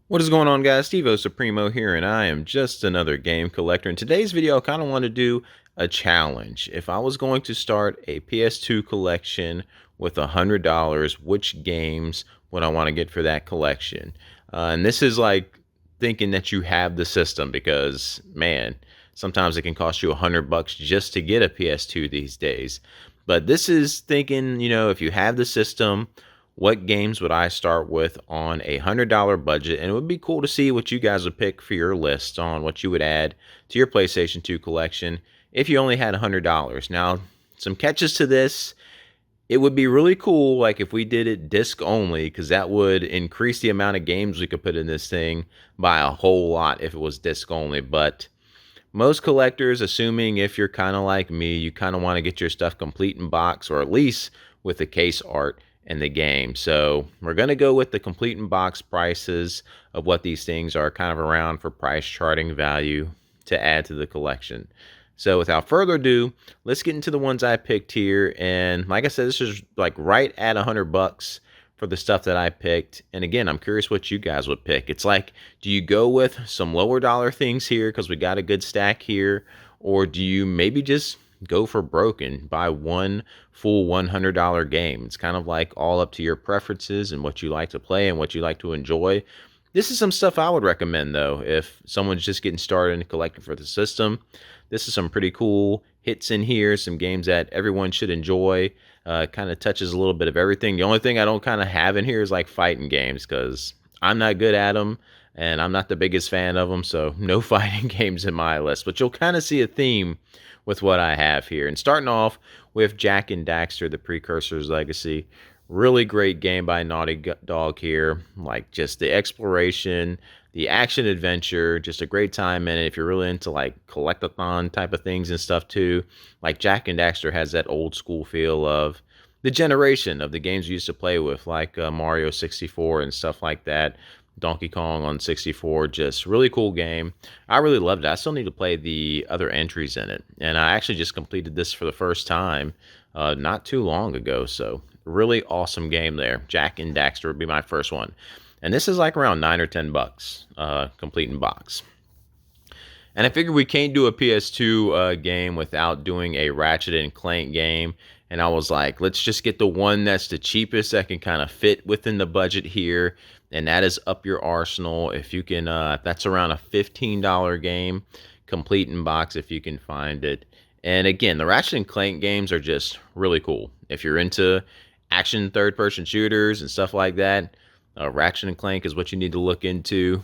What is going on, guys? Stevo Supremo here, and I am just another game collector. In today's video, I kind of want to do a challenge. If I was going to start a PS2 collection with $100, which games would I want to get for that collection? And this is like thinking that you have the system because, man, sometimes it can cost you $100 just to get a PS2 these days. But this is thinking, if you have the system, what games would I start with on a $100 budget? And it would be cool to see what you guys would pick for your list on what you would add to your PlayStation 2 collection if you only had $100. Now, some catches to this. It would be really cool, like if we did it disc only, because that would increase the amount of games we could put in this thing by a whole lot if it was disc only. But most collectors, assuming if you're kind of like me, you kind of want to get your stuff complete in box or at least with the case art in the game. So we're going to go with the complete in box prices of what these things are kind of around for price charting value to add to the collection. So without further ado, let's get into the ones I picked here. And like I said, this is like right at $100 for the stuff that I picked. And again, I'm curious what you guys would pick. It's like, do you go with some lower dollar things here because we got a good stack here? Or do you maybe just go for broke and buy one full $100 game? It's kind of like all up to your preferences and what you like to play and what you like to enjoy. This is some stuff I would recommend, though, if someone's just getting started and collecting for the system. This is some pretty cool hits in here, some games that everyone should enjoy. Kind of touches a little bit of everything. The only thing I don't kind of have in here is like fighting games because I'm not good at them and I'm not the biggest fan of them, so no fighting games in my list. But you'll kind of see a theme with what I have here. And starting off with Jak and Daxter, the Precursor's Legacy. Really great game by Naughty Dog here. Like just the exploration, the action adventure, just a great time in it. If you're really into like collectathon type of things and stuff too, like Jak and Daxter has that old school feel of the generation of the games we used to play with, like Mario 64 and stuff like that. Donkey Kong on 64, just really cool game. I really loved it. I still need to play the other entries in it. And I actually just completed this for the first time not too long ago. So really awesome game there. Jak and Daxter would be my first one. And this is like around $9 or $10, complete in box. And I figured we can't do a PS2 game without doing a Ratchet and Clank game. And I was like, let's just get the one that's the cheapest that can kind of fit within the budget here. And that is Up Your Arsenal. If you can, that's around a $15 game, complete in box if you can find it. And again, the Ratchet and Clank games are just really cool. If you're into action third-person shooters and stuff like that, Ratchet and Clank is what you need to look into.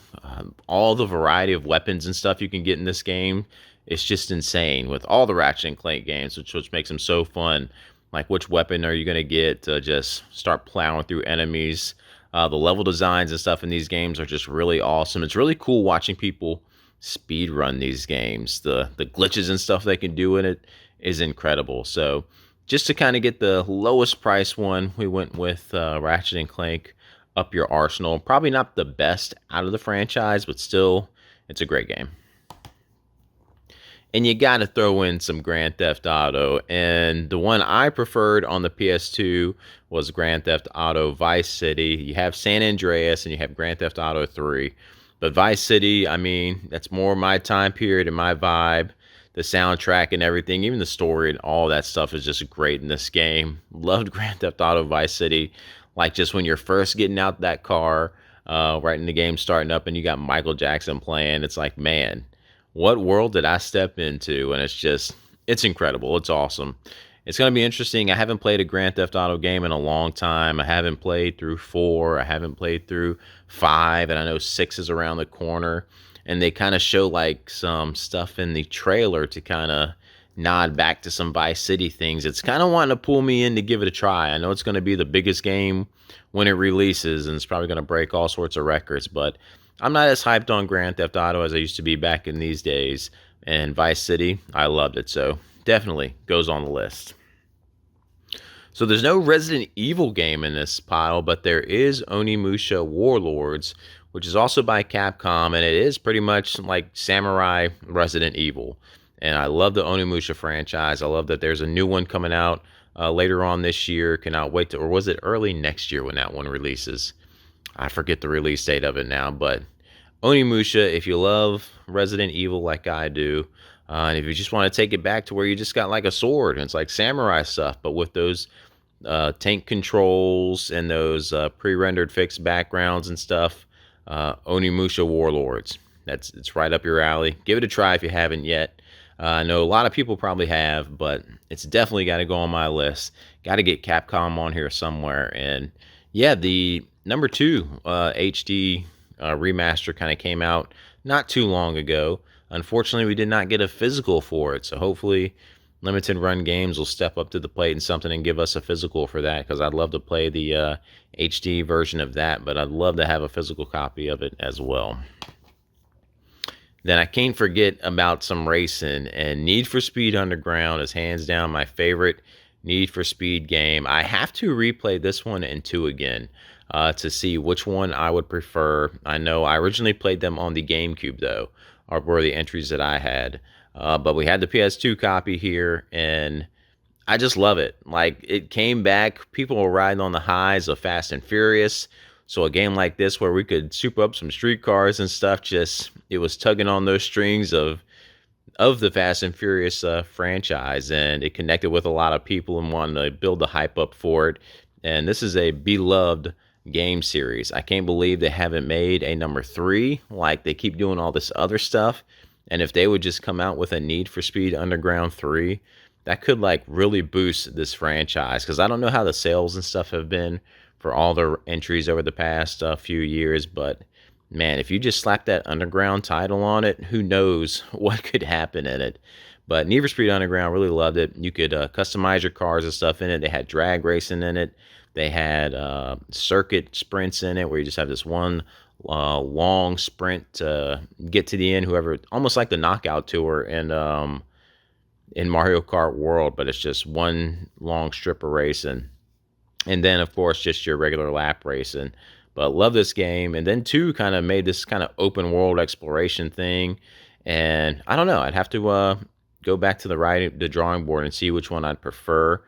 All the variety of weapons and stuff you can get in this game, it's just insane with all the Ratchet and Clank games, which makes them so fun. Like, which weapon are you going to get to just start plowing through enemies? The level designs and stuff in these games are just really awesome. It's really cool watching people speed run these games. The glitches and stuff they can do in it is incredible. So just to kind of get the lowest price one, we went with Ratchet and Clank Up Your Arsenal. Probably not the best out of the franchise, but still, it's a great game. And you got to throw in some Grand Theft Auto. And the one I preferred on the PS2 was Grand Theft Auto Vice City. You have San Andreas and you have Grand Theft Auto 3. But Vice City, I mean, that's more my time period and my vibe. The soundtrack and everything, even the story and all that stuff is just great in this game. Loved Grand Theft Auto Vice City. Like just when you're first getting out that car, right in the game starting up and you got Michael Jackson playing, it's like, man, what world did I step into? And it's incredible. It's awesome. It's going to be interesting. I haven't played a Grand Theft Auto game in a long time. I haven't played through 4. I haven't played through 5. And I know 6 is around the corner. And they kind of show like some stuff in the trailer to kind of nod back to some Vice City things. It's kind of wanting to pull me in to give it a try. I know it's going to be the biggest game when it releases. And it's probably going to break all sorts of records. But I'm not as hyped on Grand Theft Auto as I used to be back in these days. And Vice City, I loved it. So definitely goes on the list. So there's no Resident Evil game in this pile, but there is Onimusha Warlords, which is also by Capcom, and it is pretty much like Samurai Resident Evil. And I love the Onimusha franchise. I love that there's a new one coming out later on this year. Cannot wait to, or was it early next year when that one releases? I forget the release date of it now, but Onimusha, if you love Resident Evil like I do, and if you just want to take it back to where you just got like a sword and it's like samurai stuff, but with those tank controls and those pre-rendered fixed backgrounds and stuff, Onimusha Warlords. It's right up your alley. Give it a try if you haven't yet. I know a lot of people probably have, but it's definitely got to go on my list. Got to get Capcom on here somewhere. And yeah, the number 2 HD remaster kind of came out not too long ago. Unfortunately, we did not get a physical for it, so hopefully Limited Run Games will step up to the plate and something and give us a physical for that, because I'd love to play the HD version of that, but I'd love to have a physical copy of it as well. Then I can't forget about some racing, and Need for Speed Underground is hands down my favorite Need for Speed game. I have to replay this one and 2 again to see which one I would prefer. I know I originally played them on the GameCube, though, were the entries that I had. But we had the PS2 copy here, and I just love it. Like, it came back. People were riding on the highs of Fast and Furious. So a game like this where we could soup up some street cars and stuff, it was tugging on those strings of the Fast and Furious franchise, and it connected with a lot of people and wanted to build the hype up for it. And this is a beloved game series. I can't believe they haven't made a number 3. Like, they keep doing all this other stuff. And if they would just come out with a Need for Speed Underground 3, that could like really boost this franchise. Because I don't know how the sales and stuff have been for all their entries over the past few years, but man, if you just slap that Underground title on it, who knows what could happen in it. But Need for Speed Underground, really loved it. You could customize your cars and stuff in it. They had drag racing in it. They had circuit sprints in it, where you just have this one long sprint to get to the end. Whoever, almost like the Knockout Tour in Mario Kart World, but it's just one long strip of racing. And then, of course, just your regular lap racing. But love this game. And then 2 kind of made this kind of open world exploration thing. And I don't know. I'd have to go back to the drawing board and see which one I'd prefer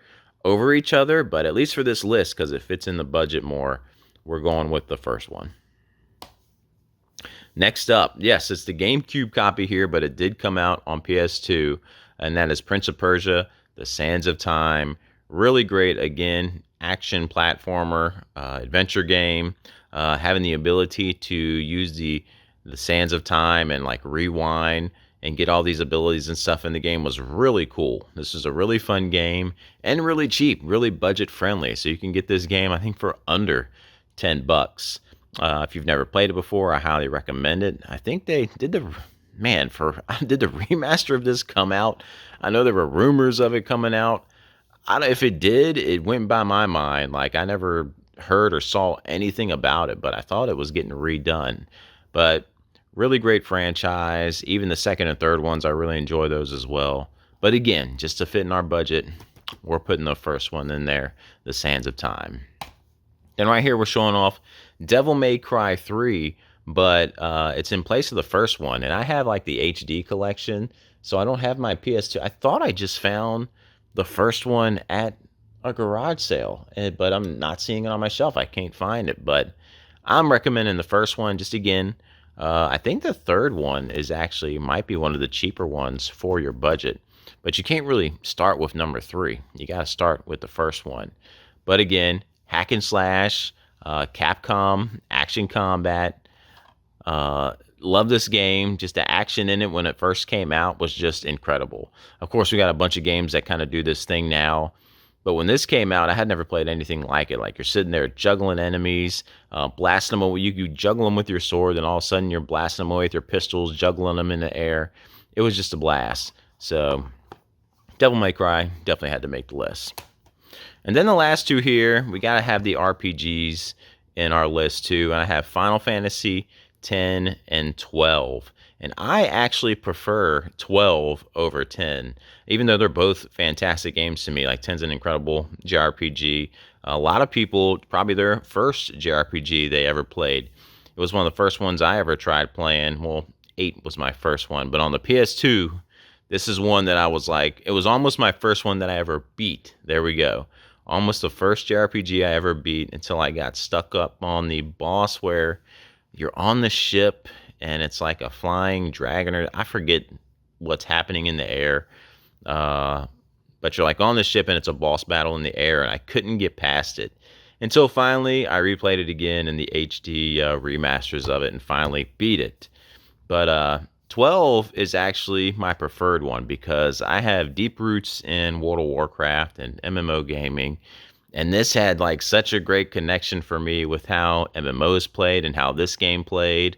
over each other. But at least for this list, because it fits in the budget more, we're going with the first one. Next up, yes, it's the GameCube copy here, but it did come out on PS2. And that is Prince of Persia, The Sands of Time. Really great, again, action platformer, adventure game. Having the ability to use the Sands of Time and like rewind and get all these abilities and stuff in the game was really cool. This is a really fun game and really cheap, really budget friendly. So you can get this game, I think, for under $10. If you've never played it before, I highly recommend it. I think they did did the remaster of this come out? I know there were rumors of it coming out. If it did, it went by my mind. Like, I never heard or saw anything about it, but I thought it was getting redone. But really great franchise. Even the second and third ones, I really enjoy those as well. But again, just to fit in our budget, we're putting the first one in there, The Sands of Time. Then right here, we're showing off Devil May Cry 3, but it's in place of the first one. And I have like the HD collection, so I don't have my PS2. I thought I just found the first one at a garage sale, but I'm not seeing it on my shelf. I can't find it, but I'm recommending the first one. Just again, I think the third one might be one of the cheaper ones for your budget, but you can't really start with number 3. You got to start with the first one. But again, hack and slash, Capcom, action combat. Love this game. Just the action in it when it first came out was just incredible. Of course, we got a bunch of games that kind of do this thing now. But when this came out, I had never played anything like it. Like, you're sitting there juggling enemies, blasting them away. You juggle them with your sword, and all of a sudden you're blasting them away with your pistols, juggling them in the air. It was just a blast. So, Devil May Cry definitely had to make the list. And then the last 2 here, we got to have the RPGs in our list too. And I have Final Fantasy 10 and 12. And I actually prefer 12 over 10, even though they're both fantastic games to me. Like, 10's an incredible JRPG. A lot of people, probably their first JRPG they ever played. It was one of the first ones I ever tried playing. Well, 8 was my first one. But on the PS2, this is one that I was like, it was almost my first one that I ever beat. There we go. almost the first JRPG I ever beat until I got stuck up on the boss where you're on the ship and it's like a flying dragon, or I forget what's happening in the air. Uh, but you're like on the ship and it's a boss battle in the air, and I couldn't get past it until finally I replayed it again in the HD remasters of it and finally beat it. But 12 is actually my preferred one because I have deep roots in World of Warcraft and MMO gaming. And this had like such a great connection for me with how MMOs played and how this game played.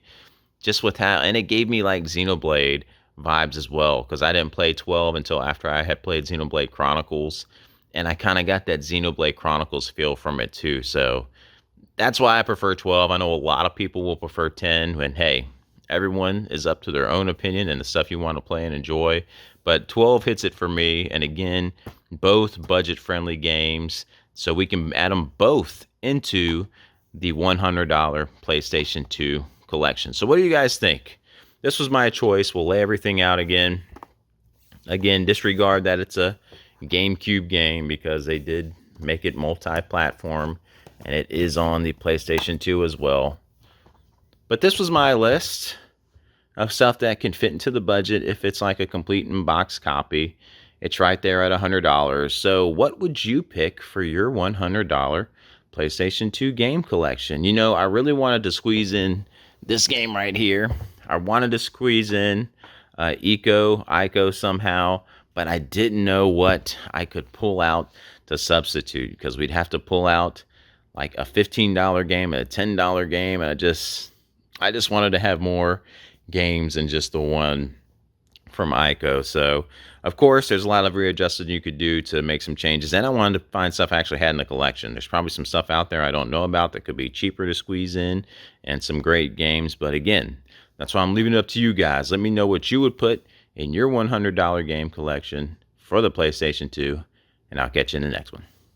Just with how, and it gave me like Xenoblade vibes as well because I didn't play 12 until after I had played Xenoblade Chronicles. And I kind of got that Xenoblade Chronicles feel from it too. So that's why I prefer 12. I know a lot of people will prefer 10, and hey, everyone is up to their own opinion and the stuff you want to play and enjoy. But 12 hits it for me. And again, both budget friendly games. So we can add them both into the $100 PlayStation 2 collection. So what do you guys think? This was my choice. We'll lay everything out again. Again, disregard that it's a GameCube game because they did make it multi-platform and it is on the PlayStation 2 as well. But this was my list of stuff that can fit into the budget if it's like a complete in-box copy. It's right there at $100. So what would you pick for your $100 PlayStation 2 game collection? You know, I really wanted to squeeze in this game right here. I wanted to squeeze in Ico somehow, but I didn't know what I could pull out to substitute because we'd have to pull out like a $15 game and a $10 game, and I just wanted to have more games than just the one from Ico. So, of course, there's a lot of readjusting you could do to make some changes, and I wanted to find stuff I actually had in the collection. There's probably some stuff out there I don't know about that could be cheaper to squeeze in, and some great games. But again, that's why I'm leaving it up to you guys. Let me know what you would put in your $100 game collection for the PlayStation 2, and I'll catch you in the next one.